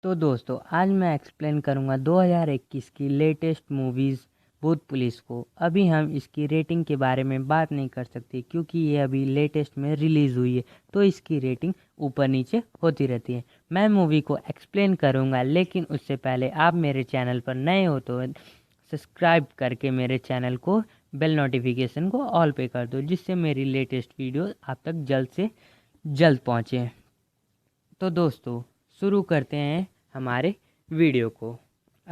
तो दोस्तों आज मैं एक्सप्लेन करूंगा 2021 की लेटेस्ट मूवीज़ भूत पुलिस को। अभी हम इसकी रेटिंग के बारे में बात नहीं कर सकते क्योंकि ये अभी लेटेस्ट में रिलीज़ हुई है, तो इसकी रेटिंग ऊपर नीचे होती रहती है। मैं मूवी को एक्सप्लेन करूंगा, लेकिन उससे पहले आप मेरे चैनल पर नए हो तो सब्सक्राइब करके मेरे चैनल को बेल नोटिफिकेशन को ऑल पे कर दो, जिससे मेरी लेटेस्ट वीडियो आप तक जल्द से जल्द पहुँचे। तो दोस्तों शुरू करते हैं हमारे वीडियो को।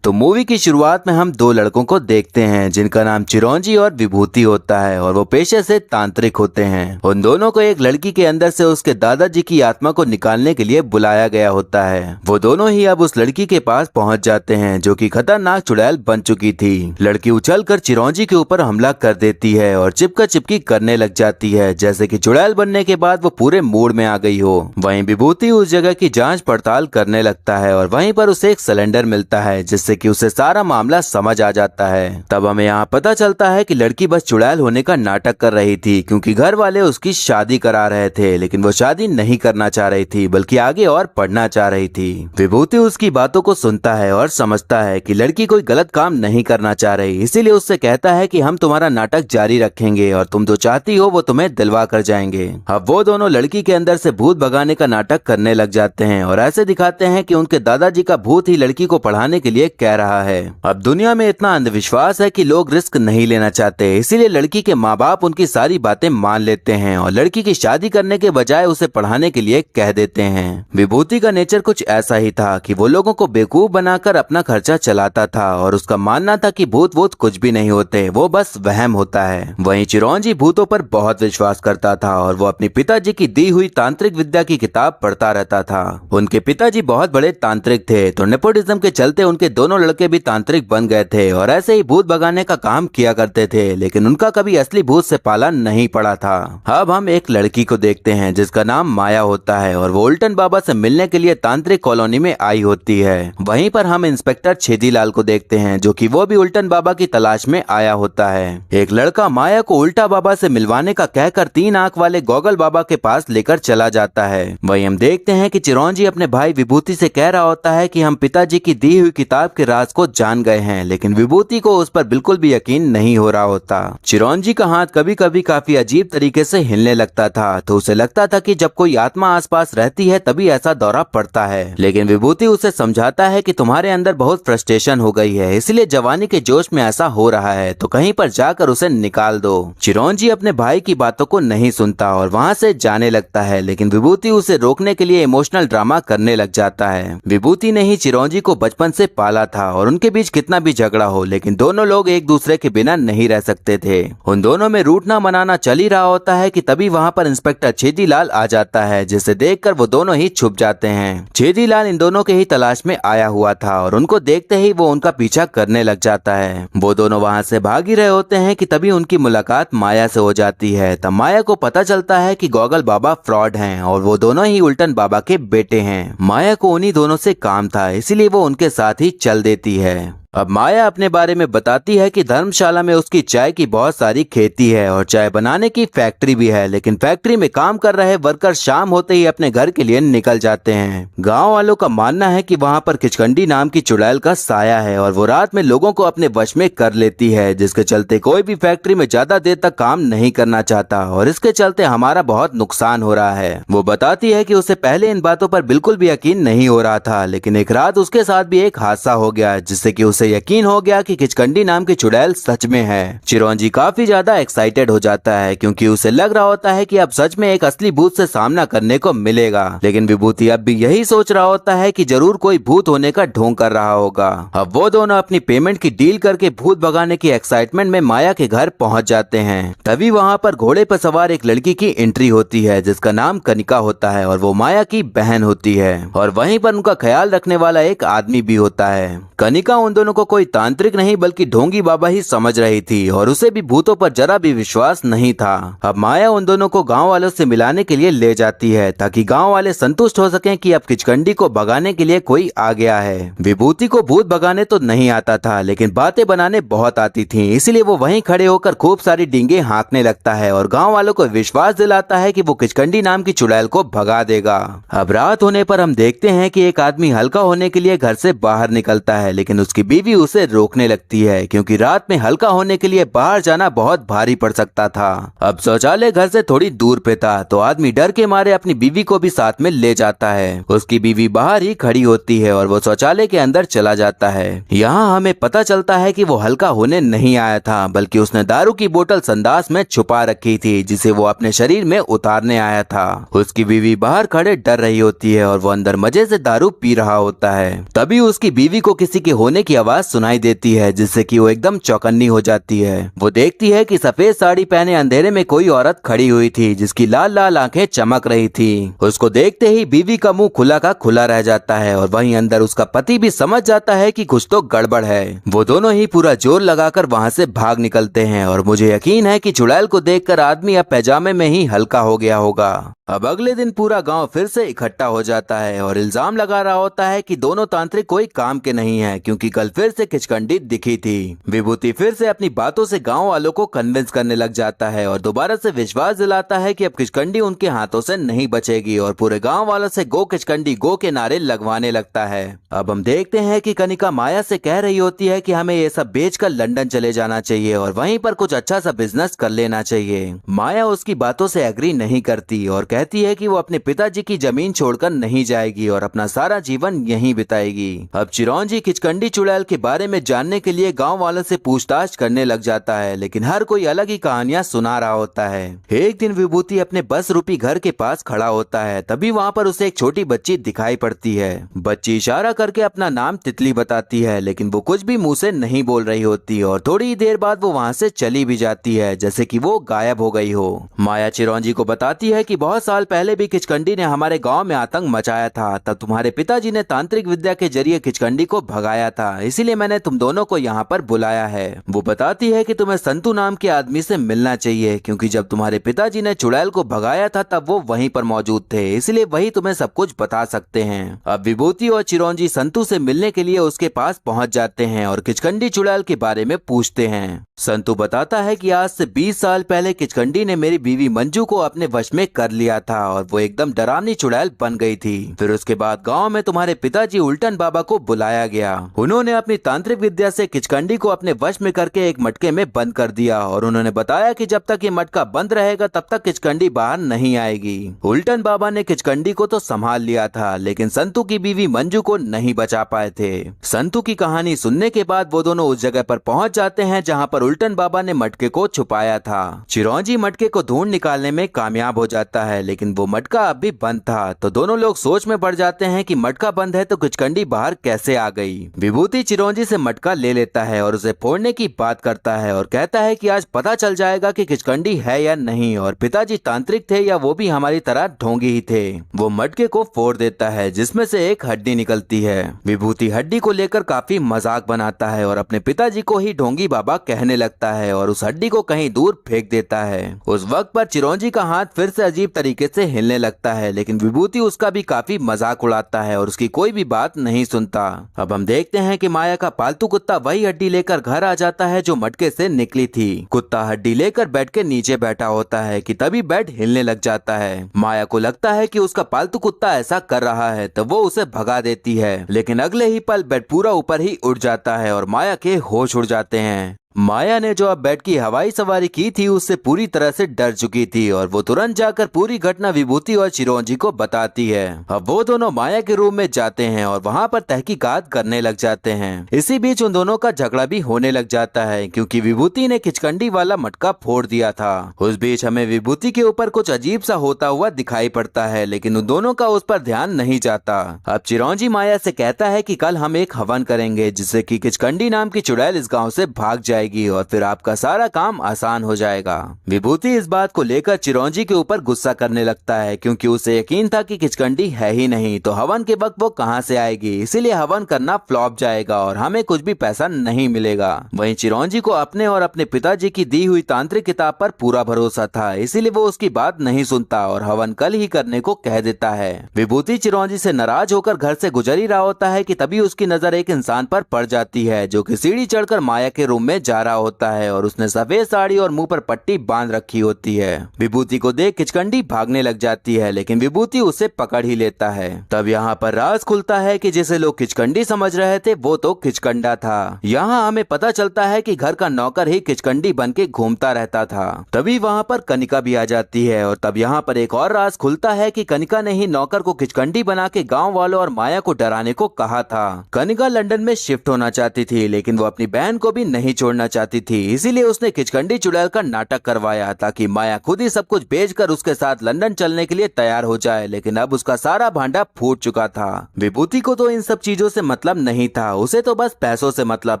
तो मूवी की शुरुआत में हम दो लड़कों को देखते हैं जिनका नाम चिरंजी और विभूति होता है और वो पेशे से तांत्रिक होते हैं। उन दोनों को एक लड़की के अंदर से उसके दादाजी की आत्मा को निकालने के लिए बुलाया गया होता है। वो दोनों ही अब उस लड़की के पास पहुंच जाते हैं जो कि खतरनाक चुड़ैल बन चुकी थी। लड़की उछलकर चिरंजी के ऊपर हमला कर देती है और चिपका चिपकी करने लग जाती है, जैसे कि चुड़ैल बनने के बाद वो पूरे मूड में आ गई हो। वहीं विभूति उस जगह की जाँच पड़ताल करने लगता है और वहीं पर उसे एक सिलेंडर मिलता है जिससे कि उसे सारा मामला समझ आ जाता है। तब हमें यहाँ पता चलता है कि लड़की बस चुड़ैल होने का नाटक कर रही थी क्योंकि घर वाले उसकी शादी करा रहे थे, लेकिन वो शादी नहीं करना चाह रही थी बल्कि आगे और पढ़ना चाह रही थी। विभूति उसकी बातों को सुनता है और समझता है कि लड़की कोई गलत काम नहीं करना चाह रही, इसीलिए उससे कहता है कि हम तुम्हारा नाटक जारी रखेंगे और तुम जो चाहती हो वो तुम्हें दिलवा कर जाएंगे। अब वो दोनों लड़की के अंदर से भूत भगाने का नाटक करने लग जाते हैं और ऐसे दिखाते हैं कि उनके दादाजी का भूत ही लड़की को पढ़ाने के लिए कह रहा है। अब दुनिया में इतना अंधविश्वास है कि लोग रिस्क नहीं लेना चाहते, इसीलिए लड़की के माँ बाप उनकी सारी बातें मान लेते हैं और लड़की की शादी करने के बजाय उसे पढ़ाने के लिए कह देते हैं। विभूति का नेचर कुछ ऐसा ही था कि वो लोगों को बेवकूफ बनाकर अपना खर्चा चलाता था और उसका मानना था कि भूत वूत कुछ भी नहीं होते, वो बस वहम होता है। वहीं चिरंजी भूतों पर बहुत विश्वास करता था और वो अपने पिताजी की दी हुई तांत्रिक विद्या की किताब पढ़ता रहता था। उनके पिताजी बहुत बड़े तांत्रिक थे, तो नेपोटिज्म के चलते उनके दोनों लड़के भी तांत्रिक बन गए थे और ऐसे ही भूत भगाने का काम किया करते थे, लेकिन उनका कभी असली भूत से पाला नहीं पड़ा था। अब हम एक लड़की को देखते हैं जिसका नाम माया होता है और वो उल्टन बाबा से मिलने के लिए तांत्रिक कॉलोनी में आई होती है। वहीं पर हम इंस्पेक्टर छेदीलाल को देखते हैं जो कि वो भी उल्टन बाबा की तलाश में आया होता है। एक लड़का माया को उल्टा बाबा से मिलवाने का कहकर 3 आंख वाले गोगल बाबा के पास लेकर चला जाता है। वहीं हम देखते हैं कि चिरंजी अपने भाई विभूति से कह रहा होता है कि हम पिताजी की दी हुई किताब के राज को जान गए हैं, लेकिन विभूति को उस पर बिल्कुल भी यकीन नहीं हो रहा होता। चिरंजी का हाथ कभी कभी काफी अजीब तरीके से हिलने लगता था, तो उसे लगता था कि जब कोई आत्मा आसपास रहती है तभी ऐसा दौरा पड़ता है, लेकिन विभूति उसे समझाता है कि तुम्हारे अंदर बहुत फ्रस्ट्रेशन हो गई है, इसलिए जवानी के जोश में ऐसा हो रहा है, तो कहीं पर जाकर उसे निकाल दो। चिरंजी अपने भाई की बातों को नहीं सुनता और वहाँ से जाने लगता है, लेकिन विभूति उसे रोकने के लिए इमोशनल ड्रामा करने लग जाता है। विभूति ने ही चिरंजी को बचपन से पाला था और उनके बीच कितना भी झगड़ा हो, लेकिन दोनों लोग एक दूसरे के बिना नहीं रह सकते थे। उन दोनों में रूठना मनाना चल ही रहा होता है कि तभी वहाँ पर इंस्पेक्टर छेदीलाल आ जाता है, जिसे देखकर वो दोनों ही छुप जाते हैं। छेदीलाल इन दोनों के ही तलाश में आया हुआ था और उनको देखते ही वो उनका पीछा करने लग जाता है। वो दोनों वहाँ से भाग ही रहे होते हैं कि तभी उनकी मुलाकात माया से हो जाती है। तब माया को पता चलता है कि गोगल बाबा फ्रॉड हैं और वो दोनों ही उल्टन बाबा के बेटे हैं। माया को उन्हीं दोनों से काम था, इसीलिए वो उनके साथ ही चल देती है। अब माया अपने बारे में बताती है कि धर्मशाला में उसकी चाय की बहुत सारी खेती है और चाय बनाने की फैक्ट्री भी है, लेकिन फैक्ट्री में काम कर रहे वर्कर शाम होते ही अपने घर के लिए निकल जाते हैं। गांव वालों का मानना है कि वहां पर किचकंडी नाम की चुड़ैल का साया है और वो रात में लोगों को अपने वश में कर लेती है, जिसके चलते कोई भी फैक्ट्री में ज्यादा देर तक काम नहीं करना चाहता और इसके चलते हमारा बहुत नुकसान हो रहा है। वो बताती है कि उसे पहले इन बातों पर बिल्कुल भी यकीन नहीं हो रहा था, लेकिन एक रात उसके साथ भी एक हादसा हो गया जिससे कि उसे यकीन हो गया कि किचकंडी नाम की चुड़ैल सच में है। चिरंजी काफी ज्यादा एक्साइटेड हो जाता है क्योंकि उसे लग रहा होता है कि अब सच में एक असली भूत से सामना करने को मिलेगा, लेकिन विभूति अब भी यही सोच रहा होता है कि जरूर कोई भूत होने का ढोंग कर रहा होगा। अब वो दोनों अपनी पेमेंट की डील करके भूत भगाने की एक्साइटमेंट में माया के घर पहुंच जाते हैं। तभी वहाँ पर घोड़े पर सवार एक लड़की की एंट्री होती है जिसका नाम कनिका होता है और वो माया की बहन होती है और वहीं पर उनका ख्याल रखने वाला एक आदमी भी होता है। कनिका उन दोनों दोनों को कोई तांत्रिक नहीं बल्कि ढोंगी बाबा ही समझ रही थी और उसे भी भूतों पर जरा भी विश्वास नहीं था। अब माया उन दोनों को गांव वालों से मिलाने के लिए ले जाती है ताकि गांव वाले संतुष्ट हो सकें कि अब किचकंडी को भगाने के लिए कोई आ गया है। विभूति को भूत भगाने तो नहीं आता था लेकिन बातें बनाने बहुत आती थी, इसलिए वो वहीं खड़े होकर खूब सारी डींगे हाँकने लगता है और गांव वालों को विश्वास दिलाता है कि वो किचकंडी नाम की चुड़ैल को भगा देगा। अब रात होने पर हम देखते हैं कि एक आदमी हल्का होने के लिए घर से बाहर निकलता है लेकिन उसकी बीवी उसे रोकने लगती है क्योंकि रात में हल्का होने के लिए बाहर जाना बहुत भारी पड़ सकता था। अब शौचालय घर से थोड़ी दूर पे था तो आदमी डर के मारे अपनी बीवी को भी साथ में ले जाता है। उसकी बीवी बाहर ही खड़ी होती है और वो शौचालय के अंदर चला जाता है। यहाँ हमें पता चलता है कि वो हल्का होने नहीं आया था बल्कि उसने दारू की बोतल संडास में छुपा रखी थी जिसे वो अपने शरीर में उतारने आया था। उसकी बीवी बाहर खड़े डर रही होती है और वो अंदर मजे से दारू पी रहा होता है। तभी उसकी बीवी को किसी के होने की आवाज सुनाई देती है जिससे कि वो एकदम चौकन्नी हो जाती है। वो देखती है कि सफेद साड़ी पहने अंधेरे में कोई औरत खड़ी हुई थी जिसकी लाल लाल आंखें चमक रही थी। उसको देखते ही बीवी का मुंह खुला का खुला रह जाता है और वहीं अंदर उसका पति भी समझ जाता है कि कुछ तो गड़बड़ है। वो दोनों ही पूरा जोर लगाकर वहाँ से भाग निकलते हैं और मुझे यकीन है कि चुड़ैल को देखकर आदमी अब पैजामे में ही हल्का हो गया होगा। अब अगले दिन पूरा गांव फिर से इकट्ठा हो जाता है और इल्जाम लगा रहा होता है कि दोनों तांत्रिक कोई काम के नहीं है क्योंकि कल फिर से किचकंडी दिखी थी। विभूति फिर से अपनी बातों से गांव वालों को कन्विंस करने लग जाता है और दोबारा से विश्वास दिलाता है कि अब किचकंडी उनके हाथों से नहीं बचेगी और पूरे गांव वालों से गो किचकंडी गो के नारे लगवाने लगता है। अब हम देखते हैं कि कनिका माया से कह रही होती है कि हमें ये सब बेचकर लंदन चले जाना चाहिए और वहीं पर कुछ अच्छा सा बिजनेस कर लेना चाहिए। माया उसकी बातों से एग्री नहीं करती और कहती है कि वो अपने पिताजी की जमीन छोड़कर नहीं जाएगी और अपना सारा जीवन यहीं बिताएगी। अब चिरौंजी किचकंडी चुड़ैल के बारे में जानने के लिए गांव वालों से पूछताछ करने लग जाता है लेकिन हर कोई अलग ही कहानियां सुना रहा होता है। एक दिन विभूति अपने बस रूपी घर के पास खड़ा होता है, तभी वहाँ पर उसे एक छोटी बच्ची दिखाई पड़ती है। बच्ची इशारा करके अपना नाम तितली बताती है लेकिन वो कुछ भी मुंह से नहीं बोल रही होती और थोड़ी ही देर बाद वो वहाँ से चली भी जाती है जैसे कि वो गायब हो गई हो। माया चिरौंजी को बताती है कि बहुत साल पहले भी किचकंडी ने हमारे गांव में आतंक मचाया था, तब तुम्हारे पिताजी ने तांत्रिक विद्या के जरिए किचकंडी को भगाया था, इसीलिए मैंने तुम दोनों को यहाँ पर बुलाया है। वो बताती है कि तुम्हें संतू नाम के आदमी से मिलना चाहिए क्योंकि जब तुम्हारे पिताजी ने चुड़ैल को भगाया था तब वो वहीं पर मौजूद थे, इसलिए वही तुम्हें सब कुछ बता सकते हैं। अब विभूति और चिरौंजी संतू से मिलने के लिए उसके पास पहुँच जाते हैं और किचकंडी चुड़ैल के बारे में पूछते हैं। संतू बताता है कि आज से 20 साल पहले किचकंडी ने मेरी बीवी मंजू को अपने वश में कर लिया था और वो एकदम डरावनी चुड़ैल बन गई थी। फिर उसके बाद गांव में तुम्हारे पिताजी उल्टन बाबा को बुलाया गया। उन्होंने अपनी तांत्रिक विद्या से किचकंडी को अपने वश में करके एक मटके में बंद कर दिया और उन्होंने बताया कि जब तक ये मटका बंद रहेगा तब तक किचकंडी बाहर नहीं आएगी। उल्टन बाबा ने किचकंडी को तो संभाल लिया था लेकिन संतू की बीवी मंजू को नहीं बचा पाए थे। संतू की कहानी सुनने के बाद वो दोनों उस जगह पर पहुंच जाते हैं जहां पर उल्टन बाबा ने मटके को छुपाया था। चिरौंजी मटके को ढूंढ निकालने में कामयाब हो जाता है लेकिन वो मटका अब भी बंद था, तो दोनों लोग सोच में पड़ जाते हैं कि मटका बंद है तो किचकंडी बाहर कैसे आ गई। विभूति चिरौंजी से मटका ले लेता है और उसे फोड़ने की बात करता है और कहता है कि आज पता चल जाएगा कि किचकंडी है या नहीं और पिताजी तांत्रिक थे या वो भी हमारी तरह ढोंगी ही थे। वो मटके को फोड़ देता है जिसमें से एक हड्डी निकलती है। विभूति हड्डी को लेकर काफी मजाक बनाता है और अपने पिताजी को ही ढोंगी बाबा कहने लगता है और उस हड्डी को कहीं दूर फेंक देता है। उस वक्त पर चिरौंजी का हाथ फिर से अजीब तरीके से हिलने लगता है लेकिन विभूति उसका भी काफी मजाक उड़ाता है और उसकी कोई भी बात नहीं सुनता। अब हम देखते हैं कि माया का पालतू कुत्ता वही हड्डी लेकर घर आ जाता है जो मटके से निकली थी। कुत्ता हड्डी लेकर बेड के नीचे बैठा होता है कि तभी बेड हिलने लग जाता है। माया को लगता है कि उसका पालतू कुत्ता ऐसा कर रहा है तो वो उसे भगा देती है लेकिन अगले ही पल बेड पूरा ऊपर ही उड़ जाता है और माया के होश उड़ जाते हैं। माया ने जो अब बेड की हवाई सवारी की थी उससे पूरी तरह से डर चुकी थी और वो तुरंत जाकर पूरी घटना विभूति और चिरौंजी को बताती है। अब वो दोनों माया के रूम में जाते हैं और वहाँ पर तहकीकात करने लग जाते हैं। इसी बीच उन दोनों का झगड़ा भी होने लग जाता है क्योंकि विभूति ने किचकंडी वाला मटका फोड़ दिया था। उस बीच हमें विभूति के ऊपर कुछ अजीब सा होता हुआ दिखाई पड़ता है लेकिन उन दोनों का उस पर ध्यान नहीं जाता। अब चिरौंजी माया से कहता है कि कल हम एक हवन करेंगे जिससे कि किचकंडी नाम की चुड़ैल इस गाँव से भाग जाए जाएगी और फिर आपका सारा काम आसान हो जाएगा। विभूति इस बात को लेकर चिरौंजी के ऊपर गुस्सा करने लगता है, क्योंकि उसे यकीन था कि किचकंडी है ही नहीं तो हवन के वक्त वो कहां से आएगी, इसीलिए हवन करना फ्लॉप जाएगा और हमें कुछ भी पैसा नहीं मिलेगा। वहीं चिरौंजी को अपने और अपने पिताजी की दी हुई तांत्रिक किताब पर पूरा भरोसा था, इसीलिए वो उसकी बात नहीं सुनता और हवन कल ही करने को कह देता है। विभूति चिरौंजी से नाराज होकर घर से गुजर ही रहा होता है कि तभी उसकी नजर एक इंसान पर पड़ जाती है जो कि सीढ़ी चढ़कर माया के रूम में जा रहा होता है और उसने सफेद साड़ी और मुंह पर पट्टी बांध रखी होती है। विभूति को देख किचकंडी भागने लग जाती है, लेकिन विभूति उसे पकड़ ही लेता है। तब यहाँ पर राज खुलता है कि जिसे लोग किचकंडी समझ रहे थे वो तो किचकंडा था। यहाँ हमें पता चलता है कि घर का नौकर ही किचकंडी बन के घूमता रहता था। तभी वहाँ पर कनिका भी आ जाती है और तब यहाँ पर एक और राज खुलता है कि कनिका ने ही नौकर को किचकंडी बना के गाँव वालों और माया को डराने को कहा था। कनिका लंदन में शिफ्ट होना चाहती थी, लेकिन वो अपनी बहन को भी नहीं छोड़ना चाहती थी, इसीलिए उसने किचकंडी चुड़ैल का नाटक करवाया ताकि माया खुद ही सब कुछ बेचकर उसके साथ लंदन चलने के लिए तैयार हो जाए। लेकिन अब उसका सारा भांडा फूट चुका था। विभूति को तो इन सब चीजों से मतलब नहीं था, उसे तो बस पैसों से मतलब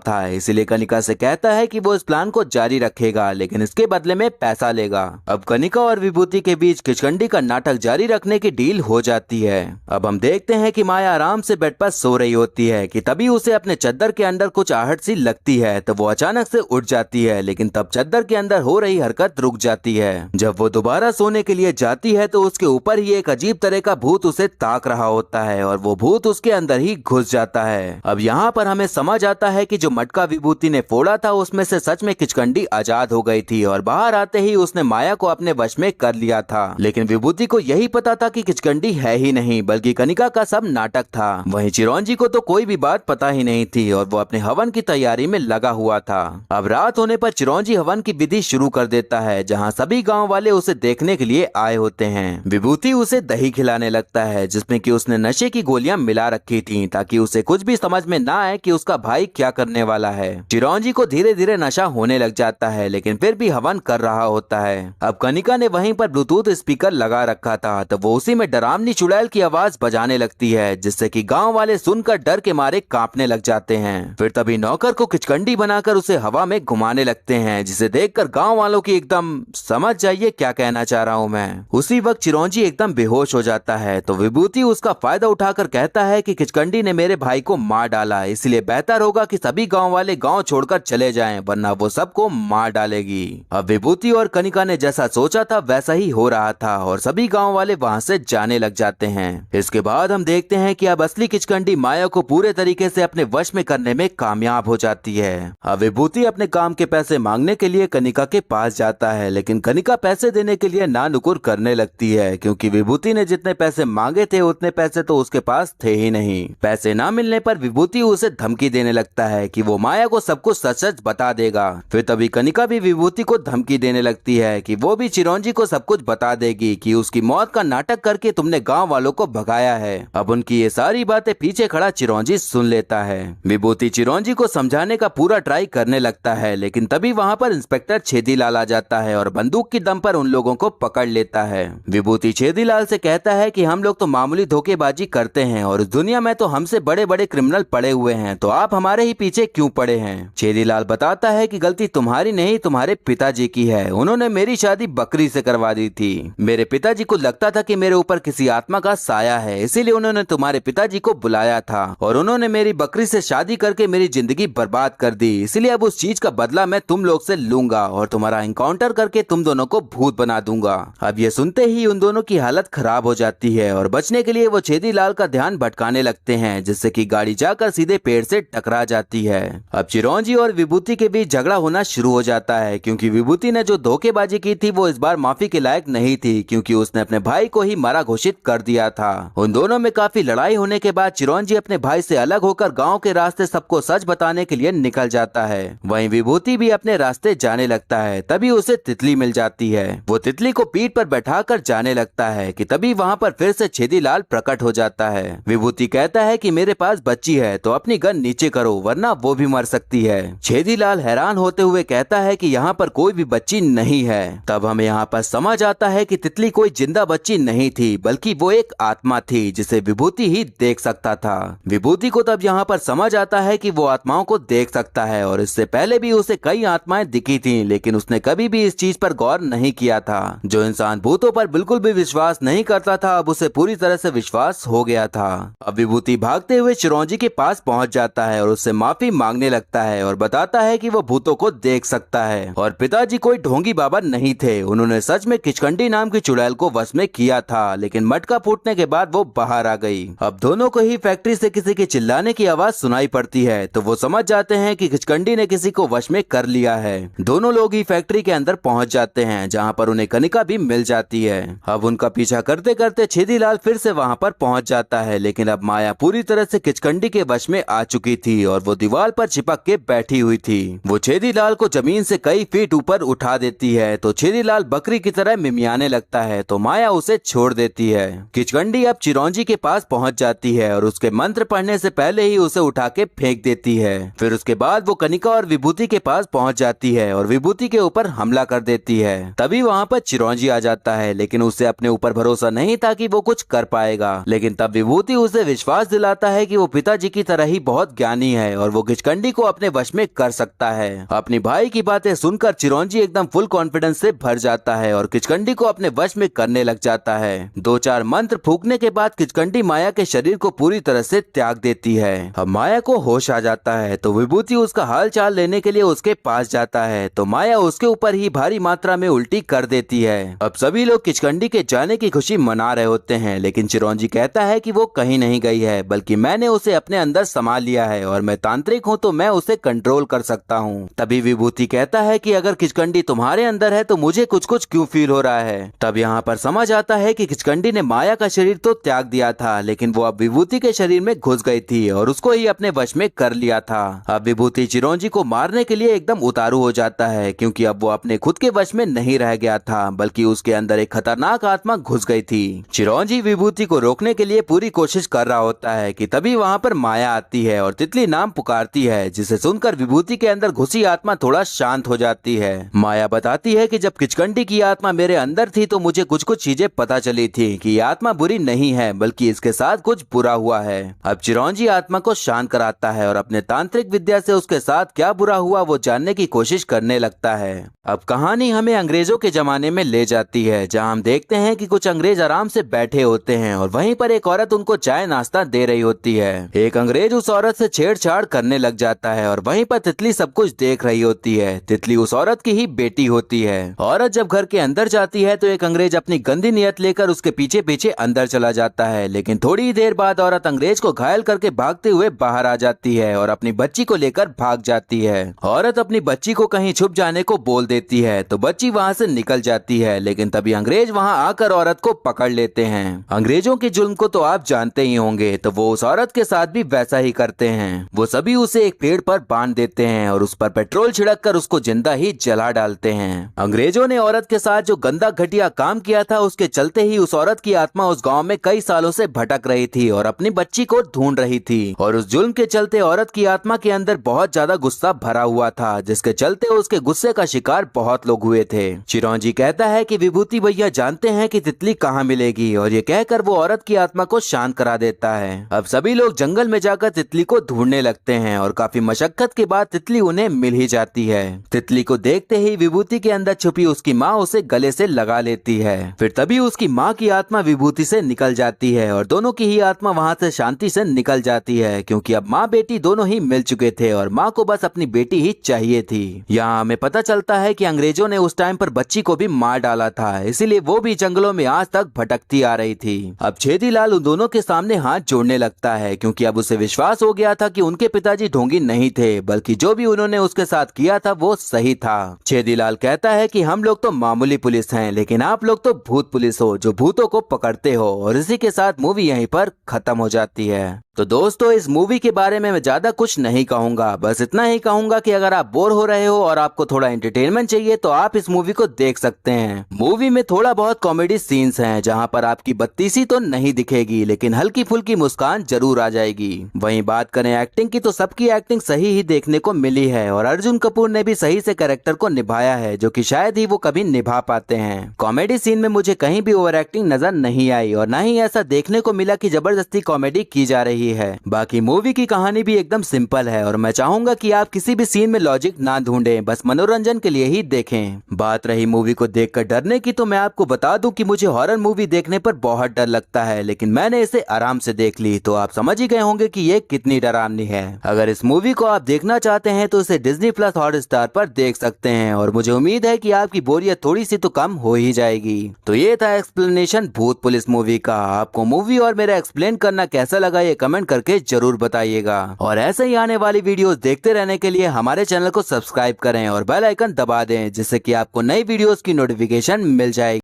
था, इसीलिए कनिका से कहता है कि वो इस प्लान को जारी रखेगा लेकिन इसके बदले में पैसा लेगा। अब कनिका और विभूति के बीच किचकंडी का नाटक जारी रखने की डील हो जाती है। अब हम देखते हैं कि माया आराम से बेड पर सो रही होती है कि तभी उसे अपने चद्दर के अंदर कुछ आहट सी लगती है, तो वो अचानक से उठ जाती है, लेकिन तब चद्दर के अंदर हो रही हरकत रुक जाती है। जब वो दोबारा सोने के लिए जाती है तो उसके ऊपर ही एक अजीब तरह का भूत उसे ताक रहा होता है और वो भूत उसके अंदर ही घुस जाता है। अब यहाँ पर हमें समझ आता है कि जो मटका विभूति ने फोड़ा था उसमें से सच में किचकंडी आजाद हो गई थी और बाहर आते ही उसने माया को अपने वश में कर लिया था। लेकिन विभूति को यही पता था कि किचकंडी है ही नहीं बल्कि कनिका का सब नाटक था। वहीं चिरौंजी को तो कोई भी बात पता ही नहीं थी और वो अपने हवन की तैयारी में लगा हुआ था। अब रात होने पर चिरौंजी हवन की विधि शुरू कर देता है, जहाँ सभी गाँव वाले उसे देखने के लिए आए होते हैं। विभूति उसे दही खिलाने लगता है जिसमें कि उसने नशे की गोलियां मिला रखी थी ताकि उसे कुछ भी समझ में ना आए कि उसका भाई क्या करने वाला है। चिरौंजी को धीरे धीरे नशा होने लग जाता है, लेकिन फिर भी हवन कर रहा होता है। अब कनिका ने वहीं पर ब्लूटूथ स्पीकर लगा रखा था, तो वो उसी में डरावनी चुड़ैल की आवाज बजाने लगती है, जिससे कि गांव वाले सुनकर डर के मारे कांपने लग जाते हैं। फिर तभी नौकर को किचकंडी बनाकर उसे हवा में घुमाने लगते हैं, जिसे देखकर गांव वालों की एकदम समझ जाइए क्या कहना चाह रहा हूँ मैं। उसी वक्त चिरौंजी एकदम बेहोश हो जाता है, तो विभूति उसका फायदा उठाकर कहता है कि किचकंडी ने मेरे भाई को मार डाला, इसलिए बेहतर होगा कि सभी गांव वाले गांव छोड़कर चले जाएं, वरना वो सबको मार डालेगी। अब विभूति और कनिका ने जैसा सोचा था वैसा ही हो रहा था और सभी गांव वाले वहां से जाने लग जाते हैं। इसके बाद हम देखते हैं कि अब असली किचकंडी माया को पूरे तरीके से अपने वश में करने में कामयाब हो जाती है। अब विभूति अपने काम के पैसे मांगने के लिए कनिका के पास जाता है, लेकिन कनिका पैसे देने के लिए ना नुकुर करने लगती है, क्योंकि विभूति ने जितने पैसे मांगे थे उतने पैसे तो उसके पास थे ही नहीं। पैसे ना मिलने पर विभूति उसे धमकी देने लगता है कि वो माया को सब कुछ सच सच बता देगा। फिर तभी कनिका भी विभूति को धमकी देने लगती है कि वो भी चिरौंजी को सब कुछ बता देगी कि उसकी मौत का नाटक करके तुमने गांव वालों को भगाया है। अब उनकी ये सारी बातें पीछे खड़ा चिरौंजी सुन लेता है। विभूति चिरौंजी को समझाने का पूरा ट्राई करने लगता है, लेकिन तभी वहाँ पर इंस्पेक्टर छेदीलाल आ जाता है और बंदूक की दम पर उन लोगों को पकड़ लेता है। विभूति छेदीलाल से कहता है कि हम लोग तो मामूली धोखेबाजी करते हैं और इस दुनिया में तो हमसे बड़े बड़े क्रिमिनल पड़े हुए हैं, तो आप हमारे ही पीछे क्यों पड़े हैं। छेदीलाल बताता है कि गलती तुम्हारी नहीं तुम्हारे पिताजी की है, उन्होंने मेरी शादी बकरी से करवा दी थी। मेरे पिताजी को लगता था कि मेरे ऊपर किसी आत्मा का साया है, इसीलिए उन्होंने तुम्हारे पिताजी को बुलाया था और उन्होंने मेरी बकरी से शादी करके मेरी जिंदगी बर्बाद कर दी, इसलिए अब उस चीज का बदला मैं तुम लोग से लूंगा और तुम्हारा एनकाउंटर करके तुम दोनों को भूत बना दूंगा। अब ये सुनते ही उन दोनों की हालत खराब हो जाती है और बचने के लिए वो छेदीलाल का ध्यान भटकाने लगते हैं, जिससे कि गाड़ी जाकर सीधे पेड़ से टकरा जाती है। अब चिरौंजी और विभूति के बीच झगड़ा होना शुरू हो जाता है, क्योंकि विभूति ने जो धोखेबाजी की थी वो इस बार माफी के लायक नहीं थी, क्योंकि उसने अपने भाई को ही मरा घोषित कर दिया था। उन दोनों में काफी लड़ाई होने के बाद चिरौंजी अपने भाई से अलग होकर गाँव के रास्ते सबको सच बताने के लिए निकल जाता है। वहीं विभूति भी अपने रास्ते जाने लगता है। तभी उसे तितली मिल जाती है। वो तितली को पीठ पर बैठाकर जाने लगता है कि तभी वहाँ पर फिर से छेदीलाल प्रकट हो जाता है। विभूति कहता है कि मेरे पास बच्ची है तो अपनी गन नीचे करो वरना वो भी मर सकती है। छेदीलाल हैरान होते हुए कहता है कि यहाँ पर कोई भी बच्ची नहीं है। तब हमें यहाँ पर समझ आता है कि तितली कोई जिंदा बच्ची नहीं थी, बल्कि वो एक आत्मा थी जिसे विभूति ही देख सकता था। विभूति को तब यहाँ पर समझ आता है कि वो आत्माओं को देख सकता है और इससे पहले भी उसे कई आत्माएं दिखी थी, लेकिन उसने कभी भी इस चीज पर गौर नहीं किया था। जो इंसान भूतों पर बिल्कुल भी विश्वास नहीं करता था, अब उसे पूरी तरह से विश्वास हो गया था। अब विभूति भागते हुए चिरौंजी के पास पहुंच जाता है और उससे माफी मांगने लगता है और बताता है कि वो भूतों को देख सकता है और पिताजी कोई ढोंगी बाबा नहीं थे। उन्होंने सच में खिचकंडी नाम की चुड़ैल को वश में किया था, लेकिन मटका फूटने के बाद वो बाहर आ गई। अब दोनों को ही फैक्ट्री से किसी के चिल्लाने की आवाज सुनाई पड़ती है, तो वो समझ जाते हैं कि खिचकंडी ने किसी को वश में कर लिया है। दोनों लोग ही फैक्ट्री के अंदर पहुंच जाते हैं, जहां पर उन्हें कनिका भी मिल जाती है। अब उनका पीछा करते करते छेदीलाल फिर से वहां पर पहुंच जाता है, लेकिन अब माया पूरी तरह से खिचकंडी के वश में आ चुकी थी और वो दीवार पर चिपक के बैठी हुई थी। वो छेदीलाल को जमीन से कई फीट ऊपर उठा देती है, तो छेदीलाल बकरी की तरह मिमियाने लगता है, तो माया उसे छोड़ देती है। खिचकंडी अब चिरौंजी के पास पहुंच जाती है और उसके मंत्र पढ़ने से पहले ही उसे उठा के फेंक देती है। फिर उसके बाद वो कनिका और विभूति के पास पहुंच जाती है और विभूति के ऊपर हमला कर देती है। तभी वहाँ पर चिरौंजी आ जाता है, लेकिन उसे अपने ऊपर भरोसा नहीं था कि वो कुछ कर पाएगा। लेकिन तब विभूति उसे विश्वास दिलाता है कि वो पिताजी की तरह ही बहुत ज्ञानी है और वो खिचकंडी को अपने वश में कर सकता है। अपनी भाई की बातें सुनकर चिरौंजी एकदम फुल कॉन्फिडेंस से भर जाता है और खिचकंडी को अपने वश में करने लग जाता है। 2-4 मंत्र फूकने के बाद खिचकंडी माया के शरीर को पूरी तरह से त्याग देती है। अब माया को होश आ जाता है, तो विभूति उसका हाल चाल लेने के लिए उसके पास जाता है, तो माया उसके ऊपर ही भारी मात्रा में उल्टी कर देती है। अब सभी लोग खिचकंडी के जाने की खुशी मना रहे होते हैं, लेकिन चिरौंजी कहता है कि वो कहीं नहीं गई है, बल्कि मैंने उसे अपने अंदर समा लिया है और मैं तांत्रिक हूँ, तो मैं उसे कंट्रोल कर सकता हूँ। तभी विभूति कहता है कि अगर खिचकंडी तुम्हारे अंदर है तो मुझे कुछ कुछ क्यों फील हो रहा है। तब यहाँ पर समझ आता है कि खिचकंडी ने माया का शरीर तो त्याग दिया था, लेकिन वो अब विभूति के शरीर में घुस गई थी और उसको ही अपने वश में कर लिया था। अब विभूति चिरौंजी को मारने के लिए एकदम उतारू हो जाता है, क्योंकि अब वो अपने खुद के वश में नहीं रह गया था, बल्कि उसके अंदर एक खतरनाक आत्मा घुस गई थी। चिरौंजी विभूति को रोकने के लिए पूरी कोशिश कर रहा होता है कि तभी वहाँ पर माया आती है और तितली नाम पुकारती है, जिसे सुनकर विभूति के अंदर घुसी आत्मा थोड़ा शांत हो जाती है। माया बताती है कि जब खिचकंडी की आत्मा मेरे अंदर थी तो मुझे कुछ कुछ चीजें पता चली थी कि ये आत्मा बुरी नहीं है, बल्कि इसके साथ कुछ बुरा हुआ है। अब चिरौंजी आत्मा को शांत कराता है और अपने तांत्रिक विद्या से उसके साथ क्या बुरा हुआ वो जानने की कोशिश करने लगता है। अब कहानी हमें अंग्रेजों के जमाने में ले जाती है, जहां हम देखते हैं कि कुछ अंग्रेज आराम से बैठे होते हैं और वहीं पर एक औरत उनको चाय नाश्ता दे रही होती है। एक अंग्रेज उस औरत से छेड़छाड़ करने लग जाता है और वहीं पर तितली सब कुछ देख रही होती है। तितली उस औरत की ही बेटी होती है। औरत जब घर के अंदर जाती है तो एक अंग्रेज अपनी गंदी नियत लेकर उसके पीछे पीछे अंदर चला जाता है, लेकिन थोड़ी ही देर बाद औरत अंग्रेज को घायल करके भागते हुए बाहर आ जाती है और अपनी बच्ची को लेकर भाग जाती है। औरत अपनी बच्ची को कहीं छुप जाने को बोल देती है, तो बच्ची वहाँ से निकल जाती है, लेकिन तभी अंग्रेज वहाँ आकर औरत को पकड़ लेते हैं। अंग्रेजों के जुल्म को तो आप जानते ही होंगे, तो वो उस औरत के साथ भी वैसा ही करते हैं। वो सभी उसे एक पेड़ पर बांध देते हैं और उस पर पेट्रोल छिड़क कर उसको जिंदा ही जला डालते हैं। अंग्रेजों ने औरत के साथ जो गंदा घटिया काम किया था, उसके चलते ही उस औरत की आत्मा उस गांव में कई सालों से भटक रही थी और अपनी बच्ची को ढूंढ रही थी, और उस जुल्म के चलते औरत की आत्मा के अंदर बहुत ज्यादा गुस्सा भरा हुआ था, जिसके चलते उसके गुस्से का शिकार बहुत लोग हुए थे। चिरौंजी कहता है कि विभूति भैया जानते हैं कि तितली कहाँ मिलेगी, और ये कहकर वो औरत की आत्मा को शांत करा देता है। अब सभी लोग जंगल में जाकर तितली को ढूंढने लगते हैं और काफी मशक्कत के बाद तितली उन्हें मिल ही जाती है। तितली को देखते ही विभूति के अंदर छुपी उसकी माँ उसे गले से लगा लेती है। फिर तभी उसकी माँ की आत्मा विभूति से निकल जाती है और दोनों की ही आत्मा वहाँ से शांति से निकल जाती है, क्योंकि अब माँ बेटी दोनों ही मिल चुके थे और माँ को बस अपनी बेटी ही चाहिए थी। यहाँ हमें पता चलता है कि अंग्रेजों ने उस टाइम पर बच्ची को भी मार डाला था, इसीलिए वो भी जंगलों में आज तक भटकती आ रही थी। अब छेदीलाल उन दोनों के सामने हाथ जोड़ने लगता है, क्योंकि अब उसे विश्वास हो गया था कि उनके पिताजी ढोंगी नहीं थे, बल्कि जो भी उन्होंने उसके साथ किया था वो सही था। छेदीलाल कहता है कि हम लोग तो मामूली पुलिस हैं, लेकिन आप लोग तो भूत पुलिस हो जो भूतों को पकड़ते हो, और इसी के साथ मूवी यहीं पर खत्म हो जाती है। तो दोस्तों, इस मूवी के बारे में मैं ज्यादा कुछ नहीं कहूंगा, बस इतना ही कहूंगा कि अगर आप बोर हो रहे हो और आपको थोड़ा एंटरटेनमेंट चाहिए तो आप इस मूवी को देख सकते हैं। मूवी में थोड़ा बहुत कॉमेडी सीन्स हैं, जहां पर आपकी बत्तीसी तो नहीं दिखेगी, लेकिन हल्की फुल्की मुस्कान जरूर आ जाएगी। वहीं बात करें एक्टिंग की, तो सबकी एक्टिंग सही ही देखने को मिली है और अर्जुन कपूर ने भी सही से कैरेक्टर को निभाया है, जो कि शायद ही वो कभी निभा पाते हैं। कॉमेडी सीन में मुझे कहीं भी ओवर एक्टिंग नजर नहीं आई और न ही ऐसा देखने को मिला कि जबरदस्ती कॉमेडी की जा रही है। बाकी मूवी की कहानी भी एकदम सिंपल है और मैं चाहूंगा कि आप किसी किसी भी सीन में लॉजिक ना ढूंढें, बस मनोरंजन के लिए ही देखें। बात रही मूवी को देखकर डरने की, तो मैं आपको बता दूं कि मुझे हॉरर मूवी देखने पर बहुत डर लगता है, लेकिन मैंने इसे आराम से देख ली, तो आप समझ ही गए होंगे कि ये कितनी डरावनी है। अगर इस मूवी को आप देखना चाहते हैं तो इसे डिज्नी प्लस हॉटस्टार पर देख सकते हैं, और मुझे उम्मीद है कि आपकी बोरियत थोड़ी सी तो कम हो ही जाएगी। तो ये था एक्सप्लेनेशन भूत पुलिस मूवी का। आपको मूवी और मेरा एक्सप्लेन करना कैसा लगा ये कमेंट करके जरूर बताइएगा, और ऐसे ही आने वाली वीडियोस देखते रहने के लिए हमारे चैनल को सब्सक्राइब करें और बेल आइकन दबा दें, जिससे कि आपको नई वीडियोस की नोटिफिकेशन मिल जाएगी।